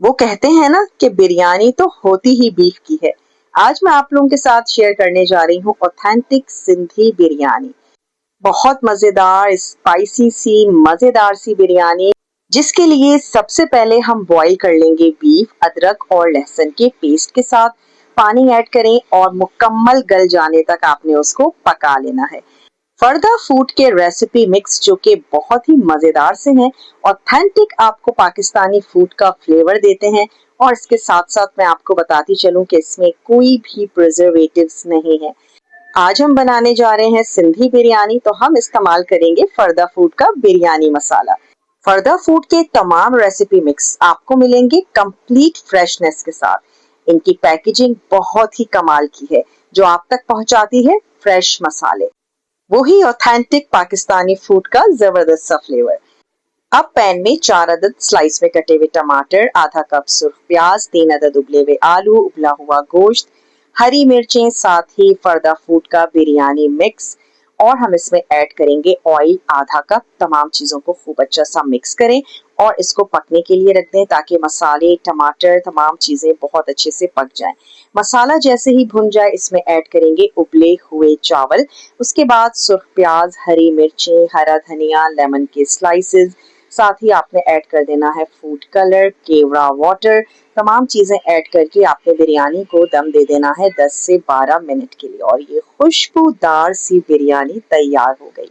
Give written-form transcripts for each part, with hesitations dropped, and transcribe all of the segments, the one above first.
वो कहते हैं ना कि बिरयानी तो होती ही बीफ की है। आज मैं आप लोगों के साथ शेयर करने जा रही हूँ ऑथेंटिक सिंधी बिरयानी। बहुत मजेदार स्पाइसी सी मजेदार सी बिरयानी, जिसके लिए सबसे पहले हम बॉईल कर लेंगे बीफ अदरक और लहसुन के पेस्ट के साथ। पानी ऐड करें और मुकम्मल गल जाने तक आपने उसको पका लेना है। फरदा फूड के रेसिपी मिक्स जो कि बहुत ही मजेदार से हैं, ऑथेंटिक आपको पाकिस्तानी फूड का फ्लेवर देते हैं। और इसके साथ साथ मैं आपको बताती चलूं कि इसमें कोई भी प्रिजर्वेटिव्स नहीं है। आज हम बनाने जा रहे हैं सिंधी बिरयानी, तो हम इस्तेमाल करेंगे फरदा फूड का बिरयानी मसाला। फरदा फूड के तमाम रेसिपी मिक्स आपको मिलेंगे कंप्लीट फ्रेशनेस के साथ। इनकी पैकेजिंग बहुत ही कमाल की है, जो आप तक पहुंचाती है फ्रेश मसाले, वही ऑथेंटिक पाकिस्तानी फूड का जबरदस्त सा फ्लेवर। अब पैन में 4 अदद स्लाइस में कटे हुए टमाटर, आधा कप सुर्ख प्याज, 3 अदद उबले हुए आलू, उबला हुआ गोश्त, हरी मिर्चें, साथ ही फरदा फूड का बिरयानी मिक्स। और हम इसमें ऐड करेंगे ऑयल आधा कप। तमाम चीजों को खूब अच्छा सा मिक्स करें और इसको पकने के लिए रख दें, ताकि मसाले, टमाटर, तमाम चीजें बहुत अच्छे से पक जाएं। मसाला जैसे ही भुन जाए, इसमें ऐड करेंगे उबले हुए चावल। उसके बाद सुर्ख प्याज, हरी मिर्चें, हरा धनिया, लेमन के स्लाइसेस, साथ ही आपने ऐड कर देना है फूड कलर, केवड़ा वाटर। तमाम चीजें ऐड करके आपने बिरयानी को दम दे देना है 10 से 12 मिनट के लिए, और ये खुशबूदार सी बिरयानी तैयार हो गई।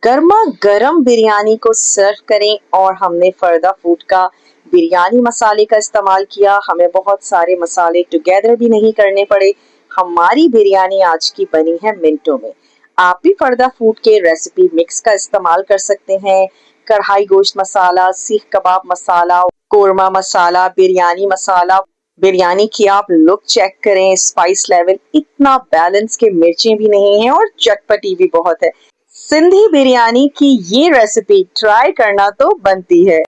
गर्मा गर्म बिरयानी को सर्व करें। और हमने फरदा फूड का बिरयानी मसाले का इस्तेमाल किया, हमें बहुत सारे मसाले टुगेदर भी नहीं करने पड़े। हमारी बिरयानी आज की बनी है मिनटों में। आप भी फरदा फूड के रेसिपी मिक्स का इस्तेमाल कर सकते हैं। कढ़ाई गोश्त मसाला, सीख कबाब मसाला, कोरमा मसाला, बिरयानी मसाला। बिरयानी की आप लुक चेक करें, स्पाइस लेवल इतना बैलेंस के मिर्चें भी नहीं है और चटपटी भी बहुत है। सिंधी बिरयानी की ये रेसिपी ट्राई करना तो बनती है।